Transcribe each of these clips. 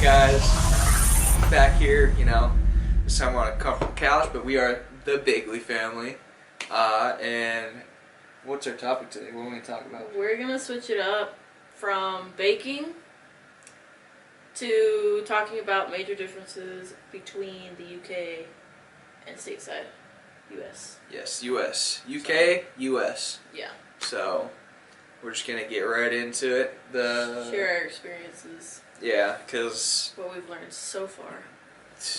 guys? Back here, this time we're on a comfortable couch, but we are the Bigley family. And what's our topic today? What are we going to talk about? We're going to switch it up from baking to talking about major differences between the UK and stateside US. Yes, US. UK, US. Yeah. So, we're just going to get right into it. Share our experiences. Yeah, because what we've learned so far.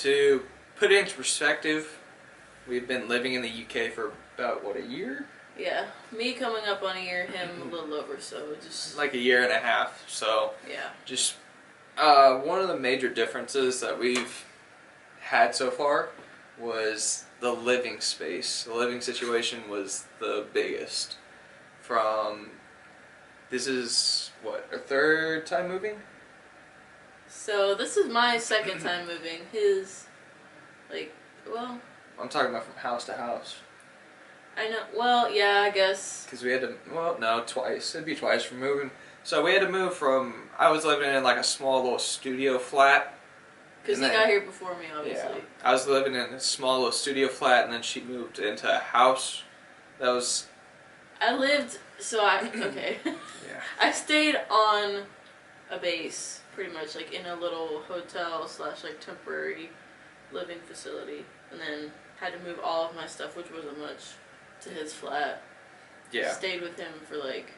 To put it into perspective, we've been living in the UK for about, a year? Yeah. Me coming up on a year, him a little over, so just... like a year and a half, so... Yeah. Just, one of the major differences that we've had so far was the living space. The living situation was the biggest. This is, our third time moving? So, this is my second time moving. I'm talking about from house to house. I know, well, yeah, I guess. Because we had to, twice. It'd be twice for moving. So we had to move I was living in like a small little studio flat. Because he got here before me, obviously. Yeah. I was living in a small little studio flat, and then she moved into a house that was... okay. Yeah. I stayed on a base, pretty much, like in a little hotel / like temporary living facility, and then had to move all of my stuff, which wasn't much, to his flat. Yeah. Stayed with him for like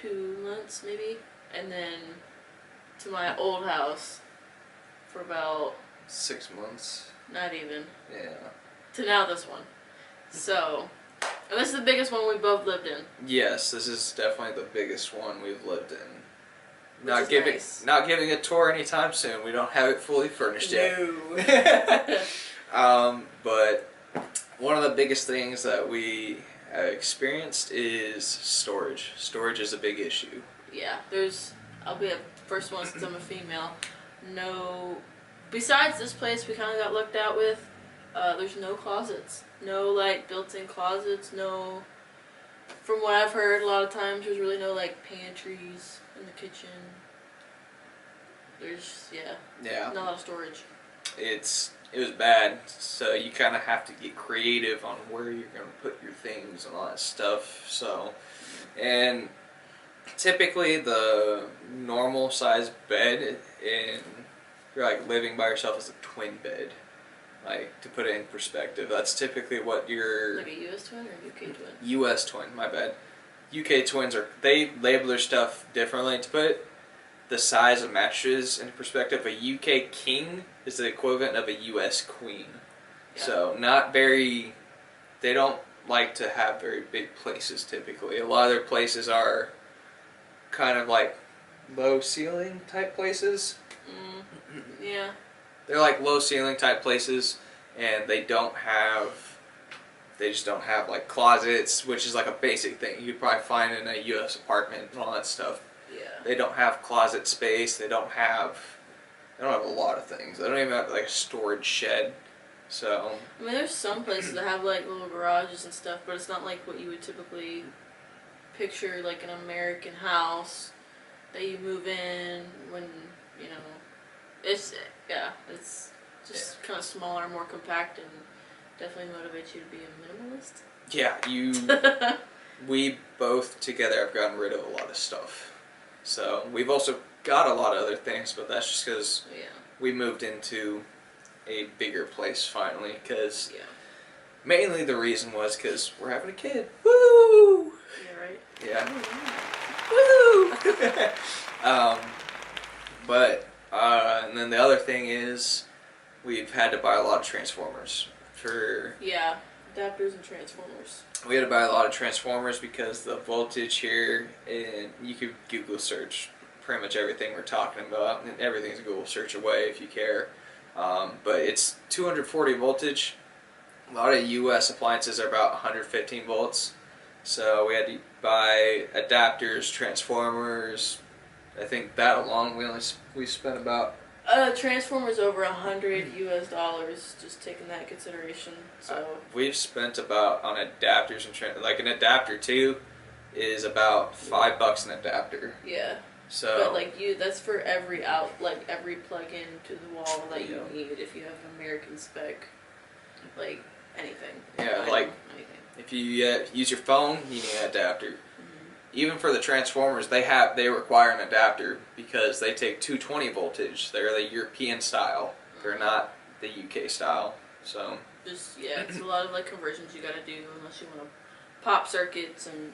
2 months, maybe, and then to my old house for about 6 months. Not even. Yeah. To now this one. So, and this is the biggest one we both lived in. Yes, this is definitely the biggest one we've lived in. Not giving a tour anytime soon. We don't have it fully furnished yet. No. But one of the biggest things that we have experienced is storage. Storage is a big issue. Yeah, I'll be the first one since I'm a female. No, besides this place we kind of got looked at with, there's no closets. No, like, built-in closets, no... From what I've heard, a lot of times there's really no, like, pantries in the kitchen. There's, not a lot of storage. It was bad, so you kind of have to get creative on where you're going to put your things and all that stuff. So, and typically the normal size bed if you're like living by yourself is a twin bed. Like, to put it in perspective, that's typically what your... Like a US twin or a UK twin? US twin, my bad. UK twins they label their stuff differently. To put the size of mattresses into perspective, a UK king is the equivalent of a US queen. Yeah. So, they don't like to have very big places typically. A lot of their places are kind of like low ceiling type places. Yeah. They're like low ceiling type places, and they just don't have like closets, which is like a basic thing you'd probably find in a US apartment and all that stuff. Yeah. They don't have closet space, they don't have a lot of things. They don't even have like a storage shed. So I mean, there's some places that have like little garages and stuff, but it's not like what you would typically picture, like an American house that you move in when, it's just kind of smaller, more compact, and definitely motivates you to be a minimalist. Yeah, we both together have gotten rid of a lot of stuff. So we've also got a lot of other things, but that's just because we moved into a bigger place finally. Because mainly the reason was because we're having a kid. Woo! Yeah, right? Yeah. Woo! And then the other thing is we've had to buy a lot of transformers Yeah, adapters and transformers. We had to buy a lot of transformers because the voltage here, and you could Google search pretty much everything we're talking about, and everything's a Google search away if you care. But it's 240 voltage. A lot of US appliances are about 115 volts. So we had to buy adapters, transformers. I think that alone we spent about... Transformers over $100 US, just taking that into consideration. So we've spent about on adapters and like an adapter too is about $5 an adapter. Yeah. So, but like that's for every every plug-in to the wall that you need if you have an American spec, like anything. Yeah, like anything. If you use your phone, you need an adapter. Even for the transformers, they require an adapter because they take 220 voltage. They're the European style. They're not the UK style. So it's a lot of like conversions you got to do unless you want to pop circuits and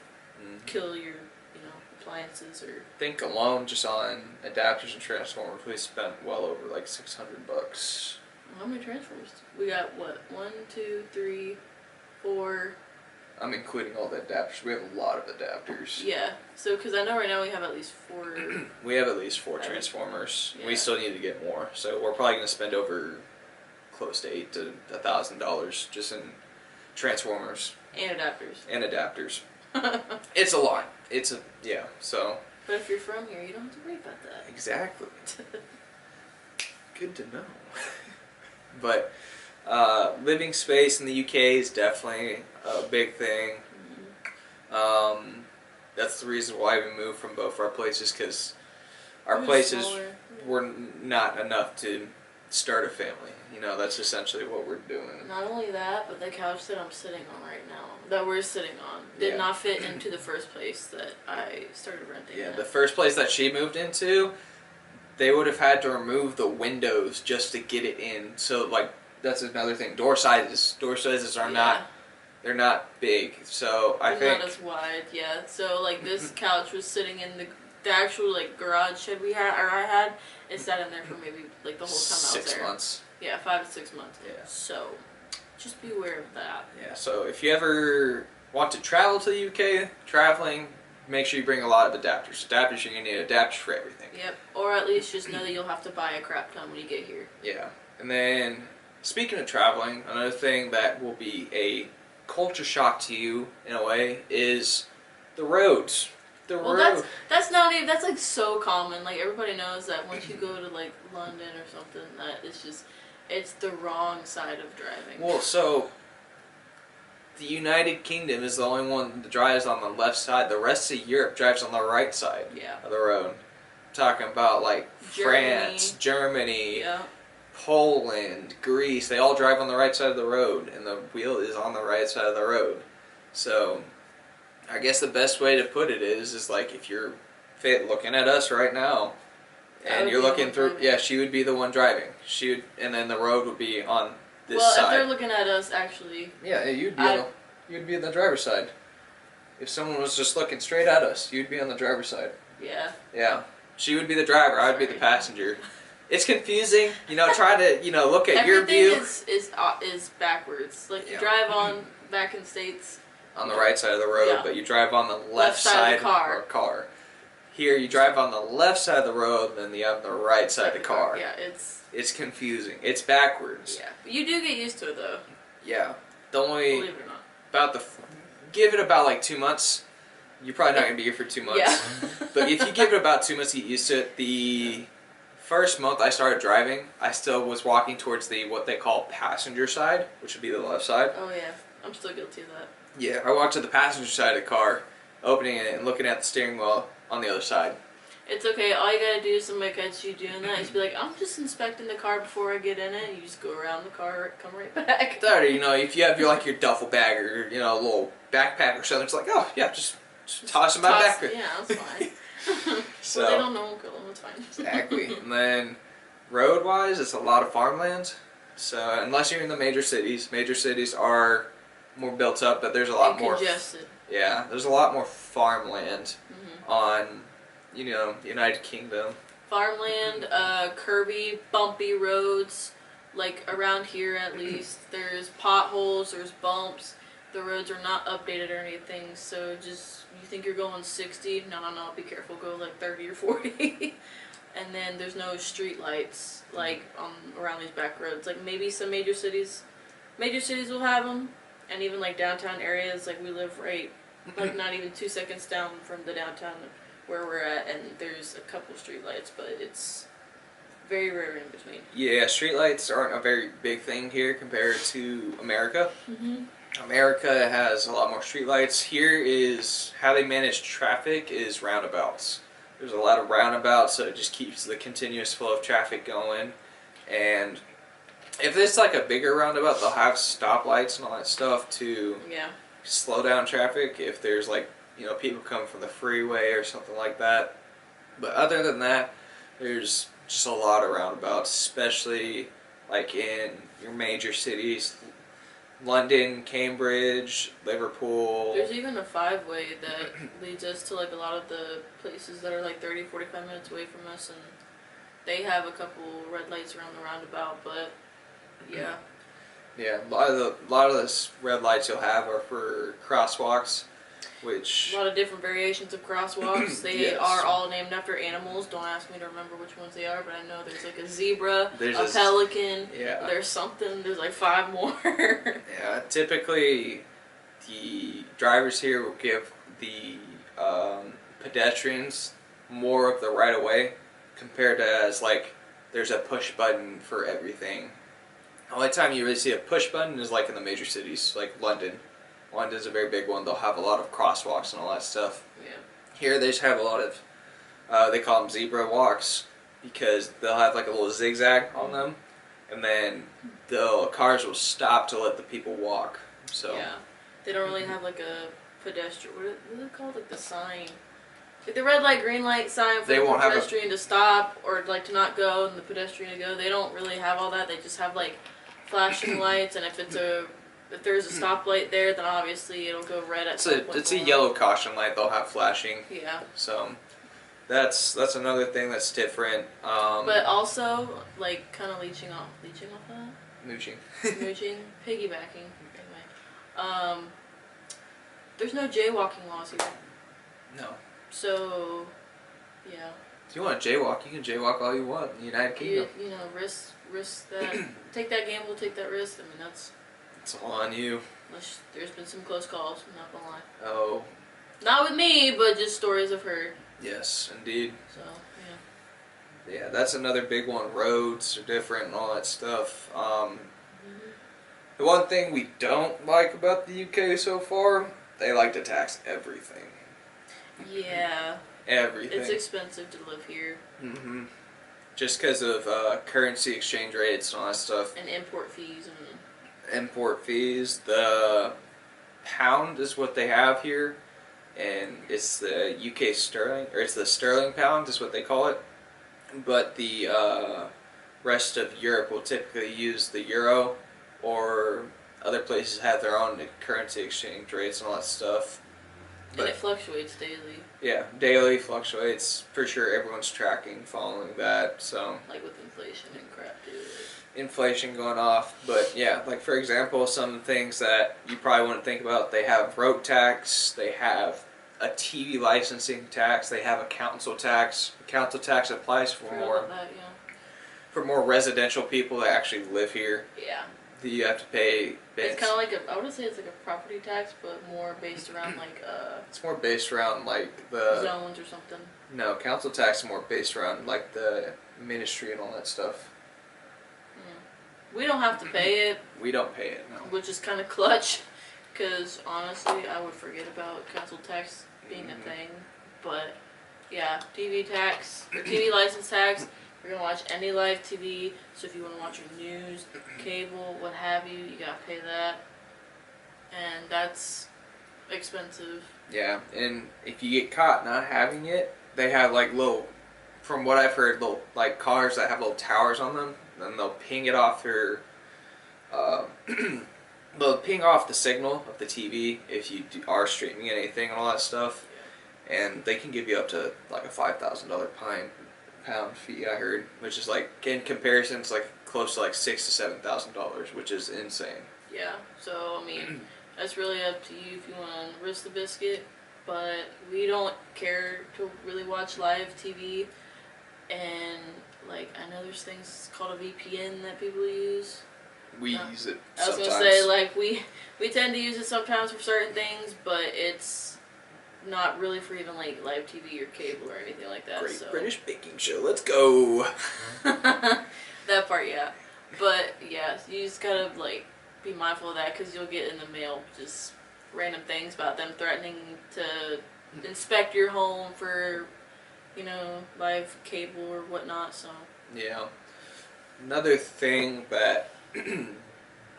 kill your appliances or. I think alone just on adapters and transformers, we spent well over like $600. How many transformers? We got what? 1, 2, 3, 4. I'm including all the adapters. We have a lot of adapters. Yeah. So, because I know right now we have at least 4. We have at least 4 transformers. Yeah. We still need to get more. So we're probably going to spend over close to $8,000 to $1,000 just in transformers. And adapters. And adapters. It's a lot. So. But if you're from here, you don't have to worry about that. Exactly. Good to know. But living space in the UK is definitely a big thing. That's the reason why we moved from both our places, because our places were not enough to start a family. That's essentially what we're doing. Not only that, but the couch that I'm sitting on right now, that we're sitting on, did not fit into the first place that I started renting. Yeah, the first place that she moved into, they would have had to remove the windows just to get it in. So, like, that's another thing. Door sizes are not, they're not big. So, I think. Not as wide, yeah. So, like, this couch was sitting in the actual, like, garage shed we had, or I had. It sat in there for maybe, like, the whole time I was there. 6 months. Yeah, 5 to 6 months. Yeah. So, just be aware of that. Yeah, so if you ever want to travel to the UK, traveling, make sure you bring a lot of adapters. Adapters, you're going to need adapters for everything. Yep, or at least just know that you'll have to buy a crap ton when you get here. Yeah, and then speaking of traveling, another thing that will be a culture shock to you in a way is the roads. That's not even, that's like so common. Like everybody knows that once you go to like London or something, that it's the wrong side of driving. Well, so the United Kingdom is the only one that drives on the left side. The rest of Europe drives on the right side of the road. I'm talking about like France, Germany, Poland, Greece. They all drive on the right side of the road, and the wheel is on the right side of the road. So I guess the best way to put it is like if you're looking at us right now, and you're looking through, she would be the one driving. And then the road would be on this side. Well, if they're looking at us, actually. Yeah, you'd be on the driver's side. If someone was just looking straight at us, you'd be on the driver's side. Yeah. Yeah. She would be the driver. I would be the passenger. It's confusing, try to, look at your view. Everything is backwards. Like, you drive on, back in States. On the right side of the road, but you drive on the left side of the car. Here, you drive on the left side of the road, then you have the right side of the car. Yeah, it's confusing. It's backwards. Yeah, but you do get used to it, though. Yeah. The only... Believe it or not. Give it about, like, 2 months. You're probably not going to be here for 2 months. Yeah. But if you give it about 2 months to get used to it, the first month I started driving, I still was walking towards what they call passenger side, which would be the left side. Oh, yeah. I'm still guilty of that. Yeah, I walked to the passenger side of the car, opening it and looking at the steering wheel on the other side. It's okay. All you gotta do is somebody catch you doing that. Just be like, I'm just inspecting the car before I get in it. And you just go around the car, come right back. Or, if you have your duffel bag or a little backpack or something, it's like, oh yeah, just toss them in my backpack. Yeah, that's fine. So well, they don't know, kill them. It's fine. Exactly. And then road-wise, it's a lot of farmland. So unless you're in the major cities are more built up, but there's a lot more congested. Yeah, there's a lot more farmland on, the United Kingdom. Farmland, curvy, bumpy roads, like around here at least. There's potholes, there's bumps. The roads are not updated or anything, so just, you think you're going 60? No, be careful, go like 30 or 40. And then there's no street lights, like, around these back roads. Like, maybe some major cities will have them. And even like downtown areas, like we live right, like not even 2 seconds down from the downtown where we're at, and there's a couple streetlights, but it's very rare in between. Yeah, streetlights aren't a very big thing here compared to America. America has a lot more streetlights. Here is how they manage traffic is roundabouts. There's a lot of roundabouts, so it just keeps the continuous flow of traffic going. And if it's like a bigger roundabout, they'll have stoplights and all that stuff to slow down traffic if there's like, people coming from the freeway or something like that. But other than that, there's just a lot of roundabouts, especially like in your major cities. London, Cambridge, Liverpool. There's even a 5-way that leads us to like a lot of the places that are like 30, 45 minutes away from us, and they have a couple red lights around the roundabout, but yeah. Yeah, a lot of those red lights you'll have are for crosswalks, which... A lot of different variations of crosswalks. They are all named after animals. Don't ask me to remember which ones they are, but I know there's like a zebra, a pelican, there's something, there's like 5 more. Yeah, typically the drivers here will give the pedestrians more of the right of way compared to as like there's a push button for everything. The only time you really see a push button is like in the major cities, like London. London's a very big one. They'll have a lot of crosswalks and all that stuff. Yeah. Here they just have a lot of, they call them zebra walks because they'll have like a little zigzag on them, and then the cars will stop to let the people walk. So yeah, they don't really have like a pedestrian. What is it called? Like the sign, like the red light, green light sign for the pedestrian to stop or like to not go and the pedestrian to go. They don't really have all that. They just have like flashing lights, and if there's a stoplight there, then obviously it'll go red at some point. It's a yellow caution light they'll have flashing. Yeah. So that's another thing that's different. But also, like, kind of leeching off that? Mooching. Mooching. Piggybacking. Anyway. There's no jaywalking laws here. No. So, yeah. If you want to jaywalk, you can jaywalk all you want in the United Kingdom. Risk that. Take that gamble, take that risk. I mean, that's... It's all on you. There's been some close calls, I'm not gonna lie. Oh. Not with me, but just stories I've heard. Yes, indeed. So, yeah. Yeah, that's another big one. Roads are different and all that stuff. The one thing we don't like about the UK so far, they like to tax everything. Yeah. Everything. It's expensive to live here. Mm-hmm. Just because of currency exchange rates and all that stuff. And import fees and... Import fees. The pound is what they have here, and it's the UK sterling, or it's the sterling pound is what they call it. But the rest of Europe will typically use the euro, or other places have their own currency exchange rates and all that stuff. But and it fluctuates daily. Yeah, daily fluctuates. For sure everyone's tracking, following that, so... Like with inflation and crap, too. Inflation going off, but yeah, like for example, some things that you probably wouldn't think about, they have road tax, they have a TV licensing tax, they have a council tax. The council tax applies for more residential people that actually live here. Yeah. You have to pay. It's kind of like I would say it's like a property tax, but more based around like It's more based around like the zones or something. No, council tax is more based around like the ministry and all that stuff. We don't have to pay it. We don't pay it, no. Which is kind of clutch, because honestly, I would forget about council tax being a thing. But yeah, TV tax, or TV license tax. You're gonna watch any live TV. So if you want to watch your news, cable, what have you, you gotta pay that, and that's expensive. Yeah, and if you get caught not having it, they have like little, from what I've heard, little like cars that have little towers on them. Then they'll ping it off your, they'll ping off the signal of the TV if you are streaming anything and all that stuff, and they can give you up to like a $5,000 pound fee. I heard, which is like in comparison, it's like close to like $6,000 to $7,000, which is insane. Yeah. So I mean, that's really up to you if you want to risk the biscuit, but we don't care to really watch live TV, and like, I know there's things called a VPN that people use. We use it sometimes. I was going to say, like, we tend to use it sometimes for certain things, but it's not really for even, like, live TV or cable or anything like that. Great British Baking Show, let's go! That part, yeah. But, yeah, you just gotta, like, be mindful of that, because you'll get in the mail just random things about them threatening to inspect your home for live cable or whatnot. So Yeah. Another thing that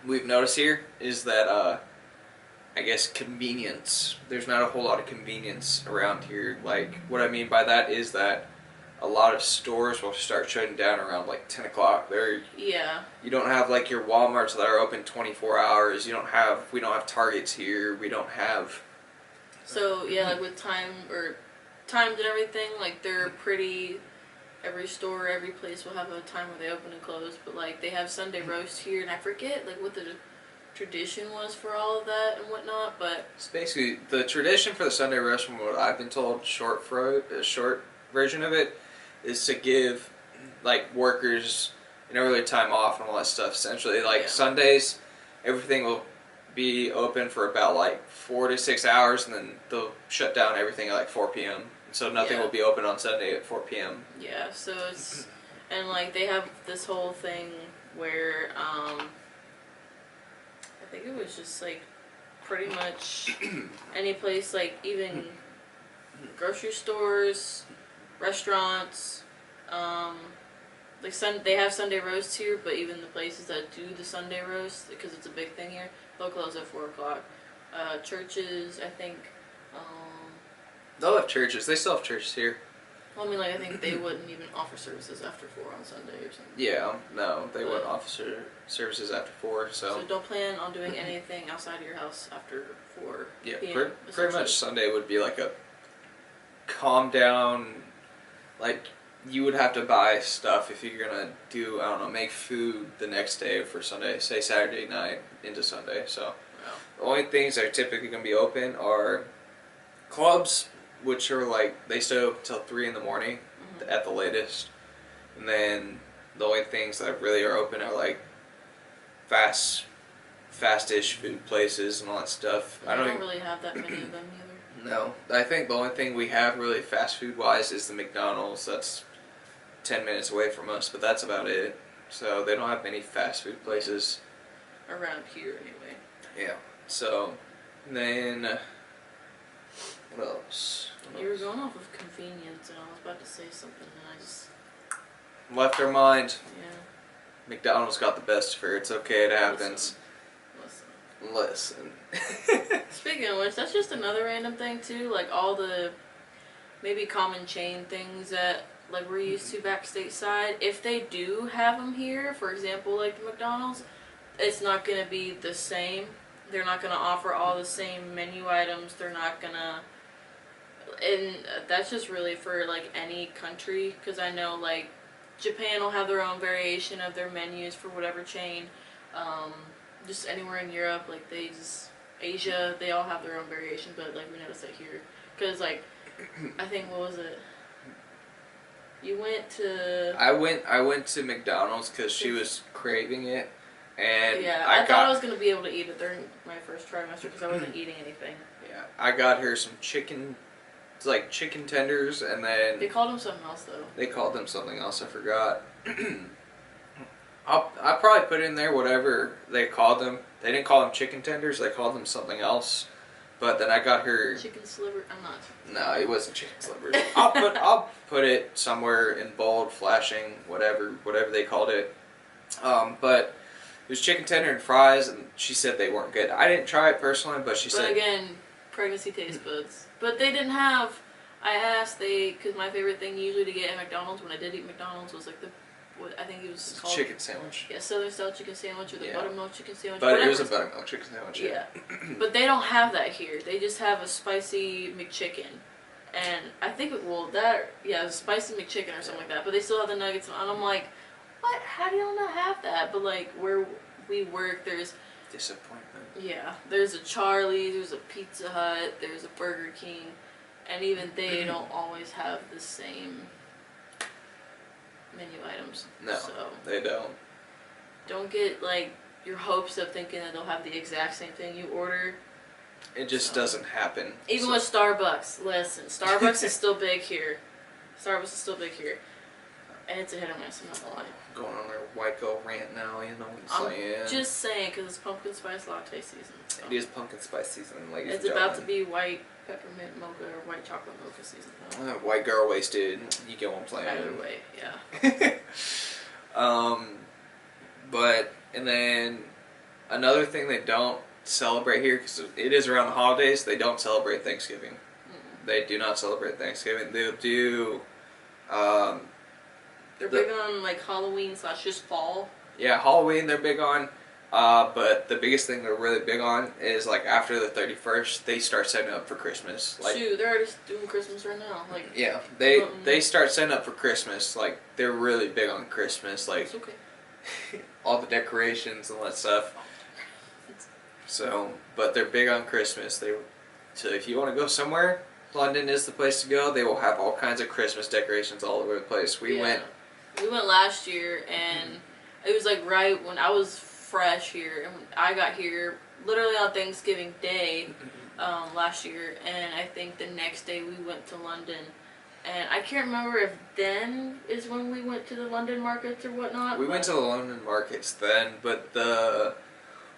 we've noticed here is that I guess convenience. There's not a whole lot of convenience around here. Like what I mean by that is that a lot of stores will start shutting down around like 10 o'clock. yeah. You don't have like your Walmarts that are open 24 hours. We don't have Targets here. We don't have. So yeah, like with times and everything, like they're pretty. Every store, every place will have a time where they open and close. But like they have Sunday roast here, and I forget like what the tradition was for all of that and whatnot. But It's basically the tradition for the Sunday roast, from what I've been told, short version of it, is to give like workers an earlier time off and all that stuff. Essentially, like Yeah. Sundays, everything will be open for about like 4 to 6 hours, and then they'll shut down everything at like 4 p.m. So nothing Yeah. will be open on Sunday at 4 p.m. yeah, so it's and like they have this whole thing where I think it was just like pretty much any place, like even grocery stores, restaurants, like they have Sunday roast here, but even the places that do the Sunday roast, because it's a big thing here, they'll close at 4 o'clock. Churches, I think. They'll have churches. They still have churches here. Well, I mean, like I think they wouldn't even offer services after 4 on Sunday or something. Yeah, no, they wouldn't offer services after 4. So don't plan on doing anything outside of your house after 4 Yeah, p.m. pretty much Sunday would be like a calm down, like you would have to buy stuff if you're gonna do, I don't know, make food the next day for Sunday, say Saturday night into Sunday. So the only things that are typically gonna be open are clubs, which are like they stay open till 3 in the morning at the latest, and then the only things that really are open are like fast-ish food places and all that stuff. I don't really have that many of them either. No, I think the only thing we have really fast food wise is the McDonald's. That's 10 minutes away from us, but that's about it. So they don't have many fast food places around here anyway. Yeah. So then what else? You were going off of convenience, and I was about to say something, and I just Left our mind. yeah. McDonald's got the best for it. It's okay. It happens. Listen. Listen. Speaking of which, that's just another random thing too. Like all the maybe common chain things that like we're used to back stateside. If they do have them here, for example, like the McDonald's, it's not gonna be the same. They're not gonna offer all the same menu items. They're not gonna, and that's just really for like any country. Because I know like Japan will have their own variation of their menus for whatever chain. Just anywhere in Europe, like Asia, they all have their own variation, but like we noticed that here. Because like, I think, what was it? You went to... I went to McDonald's because she was craving it, and yeah, I thought I was going to be able to eat it during my first trimester because I wasn't eating anything. Yeah, I got her some chicken, it's like chicken tenders, and then... They called them something else, though. They called them something else, I forgot. I'll probably put in there whatever they called them. They didn't call them chicken tenders, they called them something else. But then I got her... Chicken sliver? I'm not. No, it wasn't chicken slivers. I'll put it somewhere in bold, flashing, whatever they called it. But it was chicken tender and fries, and she said they weren't good. I didn't try it personally, but she said... But again, pregnancy taste buds. But they didn't have... I asked, because my favorite thing usually to get at McDonald's, when I did eat McDonald's, was like what I think it was called... chicken sandwich. Yeah, Southern style chicken sandwich, or the buttermilk chicken sandwich. But it was a buttermilk chicken sandwich. Yeah. But they don't have that here. They just have a spicy McChicken. And I think a spicy McChicken or something like that. But they still have the nuggets, and I'm like, what? How do y'all not have that? But like where we work, there's disappointment. Yeah, there's a Charlie's, there's a Pizza Hut, there's a Burger King, and even they don't always have the same menu items. No, so they don't. Don't get like your hopes up thinking that they'll have the exact same thing you order. It just doesn't happen. Even with Starbucks, listen, Starbucks is still big here. Starbucks is still big here. And it's a hit or miss, I'm not gonna lie. Going on their white girl rant now, you know what I'm saying? Just saying, because it's pumpkin spice latte season. So. It is pumpkin spice season, ladies It's and about to gentlemen. be white peppermint mocha or white chocolate mocha season though. White girl wasted. You get one plan. Either way, yeah. But and then another thing they don't celebrate here, because it is around the holidays, they don't celebrate Thanksgiving. They do not celebrate Thanksgiving. They'll do. They're big on like Halloween / just fall. Yeah, Halloween they're big on. But the biggest thing they're really big on is like after the 31st, they start setting up for Christmas. Like, shoot, they're already doing Christmas right now. Like, yeah, they start setting up for Christmas. Like, they're really big on Christmas. Like, it's okay. all the decorations and all that stuff. So, but they're big on Christmas. So if you want to go somewhere, London is the place to go. They will have all kinds of Christmas decorations all over the place. We went last year, and it was like right when I was fresh here, and I got here literally on Thanksgiving Day last year, and I think the next day we went to London, and I can't remember if then is when we went to the London markets or whatnot. We went to the London markets then, but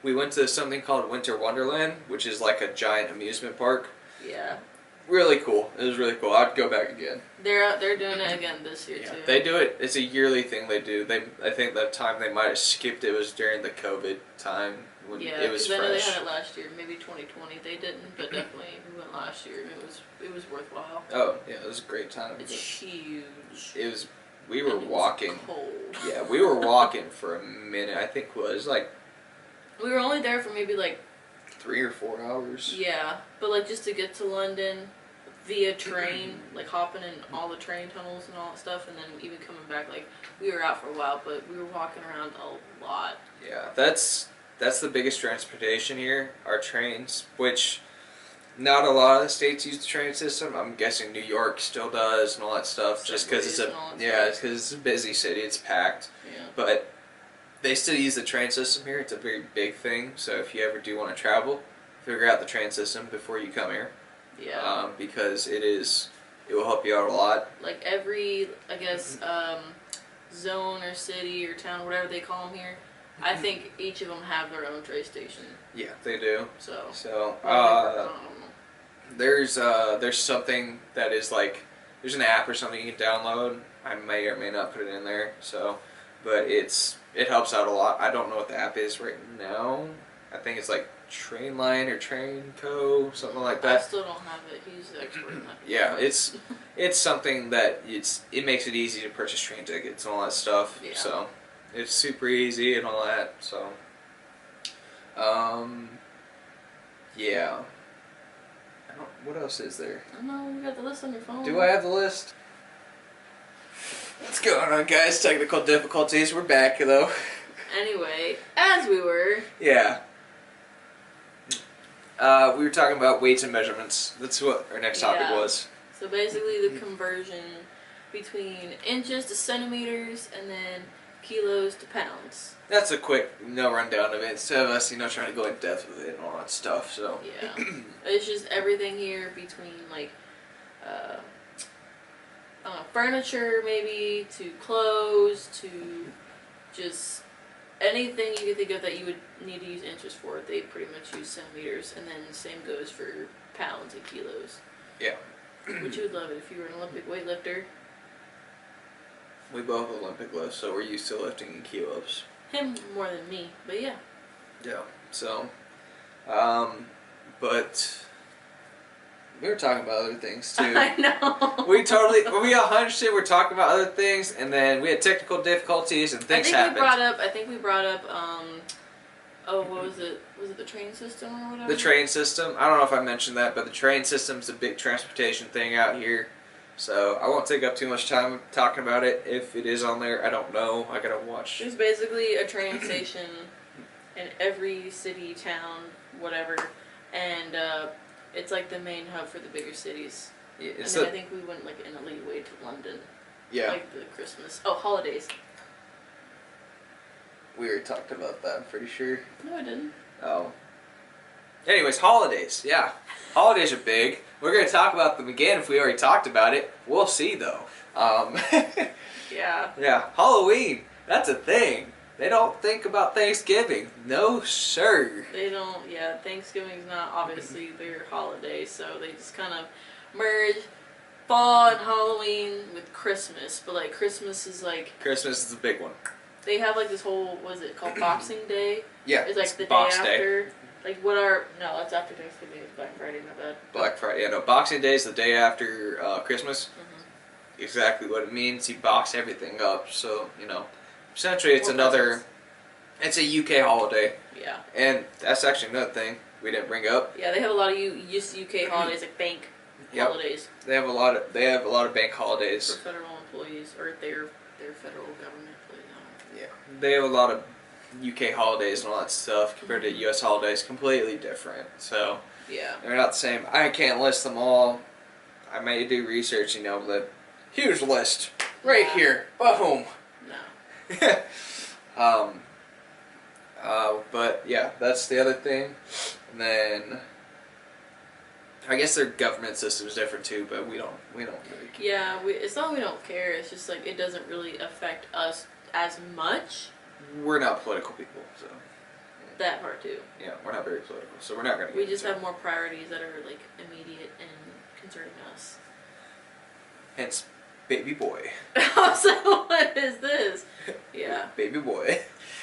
we went to something called Winter Wonderland, which is like a giant amusement park. Yeah. Really cool. It was really cool. I'd go back again. They're doing it again this year too. They do it. It's a yearly thing they do. I think the time they might have skipped it was during the COVID time when it was fresh. I know they had it last year, maybe 2020. They didn't, but definitely we went last year. It was worthwhile. Oh yeah, it was a great time. It's huge. It was. We were walking. Cold. Yeah, we were walking for a minute. I think it was like. We were only there for maybe like 3 or 4 hours. Yeah, but like just to get to London via train, like hopping in all the train tunnels and all that stuff, and then even coming back, like we were out for a while, but we were walking around a lot. Yeah, that's the biggest transportation here, our trains, which not a lot of the states use the train system. I'm guessing New York still does and all that stuff, just because it's it's a busy city, it's packed. Yeah. But they still use the train system here. It's a very big thing. So if you ever do want to travel, figure out the train system before you come here. Yeah. Because it will help you out a lot. Like every, I guess, zone or city or town, whatever they call them here, I think each of them have their own train station. Yeah, they do. So there's something that is like, there's an app or something you can download. I may or may not put it in there. But it helps out a lot. I don't know what the app is right now. I think it's like Trainline or Trainco, something like that. I still don't have it. He's the expert in that. Yeah, it's something that it makes it easy to purchase train tickets and all that stuff. Yeah. So it's super easy and all that. So yeah. What else is there? I don't know. You got the list on your phone. Do I have the list? What's going on, guys? Technical difficulties. We're back, though. Anyway, as we were... Yeah. We were talking about weights and measurements. That's what our next topic was. So basically the conversion between inches to centimeters and then kilos to pounds. That's a quick rundown of it. Instead of us, trying to go in depth with it and all that stuff. So yeah, it's just everything here between like, furniture maybe to clothes to just anything you can think of that you would need to use inches for. They pretty much use centimeters, and then the same goes for pounds and kilos. Yeah. Which you would love it if you were an Olympic weightlifter. We both Olympic lifts, so we're used to lifting in kilos. Him more than me, but yeah. Yeah. So, but we were talking about other things too. I know. We 100% were talking about other things, and then we had technical difficulties and things happened. I think we brought up, what was it? Was it the train system or whatever? The train system. I don't know if I mentioned that, but the train system's a big transportation thing out here. So I won't take up too much time talking about it. If it is on there, I don't know. I gotta watch. There's basically a train station in every city, town, whatever, and it's like the main hub for the bigger cities. Yeah, and then I think we went like in a leeway to London. Yeah. Like the Christmas. Oh, holidays. We already talked about that, I'm pretty sure. No, I didn't. Oh. Anyways, holidays. Yeah. Holidays are big. We're going to talk about them again if we already talked about it. We'll see, though. Yeah. Yeah. Halloween. That's a thing. They don't think about Thanksgiving. No, sir. They don't. Yeah, Thanksgiving's not obviously their holiday, so they just kind of merge fall and Halloween with Christmas. But like Christmas is like Christmas is a big one. they have like this whole what is it called Boxing Day? Yeah, It's like the day Box after. Like what are no? That's after Thanksgiving. It's Black Friday. My bad. Black Friday. Yeah, no, Boxing Day is the day after Christmas. Mm-hmm. Exactly what it means. You box everything up. So, essentially it's Or another, it's a UK holiday. Yeah. And that's actually another thing we didn't bring up. Yeah, they have a lot of UK holidays, like bank holidays They have a lot of bank holidays. for federal employees or their federal government employees. Yeah. They have a lot of UK holidays and all that stuff compared to US holidays. Completely different. So, Yeah. they're not the same. I can't list them all. I may do research, but huge list right Yeah. here. Boom. No. But yeah, that's the other thing. And then I guess their government system is different too, but we don't really care. Yeah, it's not we don't care. It's just like it doesn't really affect us as much. We're not political people, so That part too. yeah, we're not very political, so we're not gonna. We just have more priorities that are like immediate and concerning us. Hence, baby boy. So what is this? Yeah. Baby boy.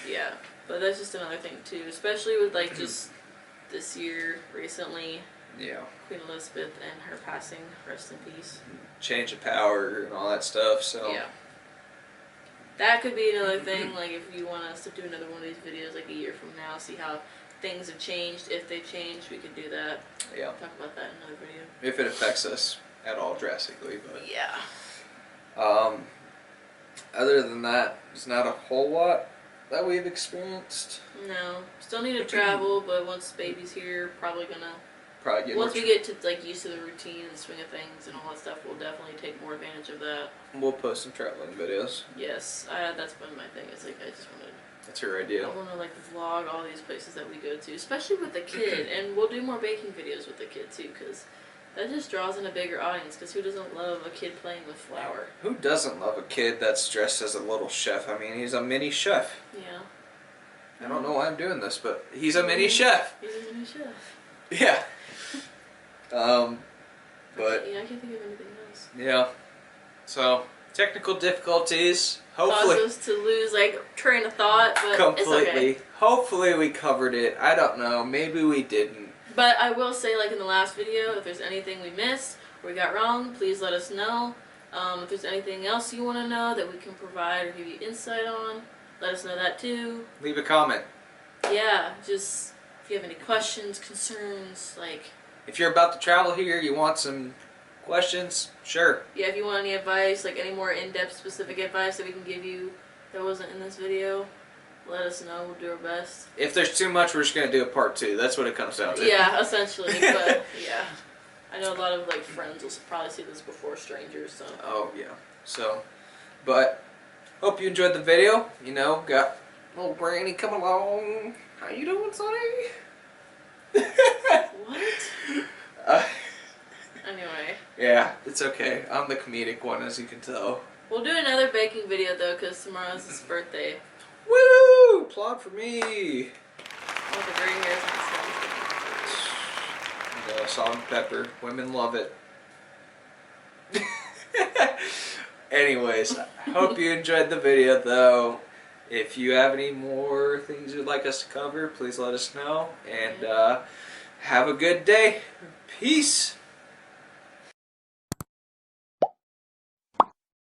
Yeah, but that's just another thing too, especially with like just this year recently, Yeah. Queen Elizabeth and her passing. Rest in peace. Change of power and all that stuff. So Yeah. That could be another thing. Like if you want us to do another one of these videos, like a year from now, see how things have changed. If they've changed, we could do that. yeah, Talk about that in another video. if it affects us at all drastically, but Yeah. other than that, there's not a whole lot that we've experienced. No, still need to travel, but once baby's here, probably gonna. Probably get Once we get to like used to the routine and the swing of things and all that stuff, we'll definitely take more advantage of that. We'll post some traveling videos. Yes, that's been my thing. It's like I just wanted. That's your I idea. want to like vlog all these places that we go to, especially with the kid, and we'll do more baking videos with the kid too, because that just draws in a bigger audience. Because who doesn't love a kid playing with flour? Who doesn't love a kid that's dressed as a little chef? I mean, he's a mini chef. Yeah. I don't know why I'm doing this, but he's a mini chef. He's a mini chef. Yeah. But Yeah, I can't think of anything else. yeah. So technical difficulties. Hopefully. Causes us to lose like train of thought, but Completely. it's okay. Hopefully we covered it. I don't know. Maybe we didn't. But I will say, like in the last video, if there's anything we missed or we got wrong, please let us know. If there's anything else you want to know that we can provide or give you insight on, let us know that too. Leave a comment. Yeah, just if you have any questions, concerns, like If you're about to travel here, you want some questions, sure. yeah, if you want any advice, like any more in-depth specific advice that we can give you that wasn't in this video, let us know. We'll do our best. If there's too much, we're just going to do a part 2. That's what it comes down to. Yeah, essentially, but yeah. I know a lot of like friends will probably see this before strangers, so. Oh, yeah. So, but, hope you enjoyed the video. Got little Granny coming along. How you doing, Sonny? What? Anyway. Yeah, it's okay. I'm the comedic one, as you can tell. We'll do another baking video though, because tomorrow's his birthday. Woo! Applaud for me. All the gray hairs on his Salt and pepper. Women love it. Anyways, hope you enjoyed the video though. If you have any more things you'd like us to cover, please let us know. And have a good day. Peace.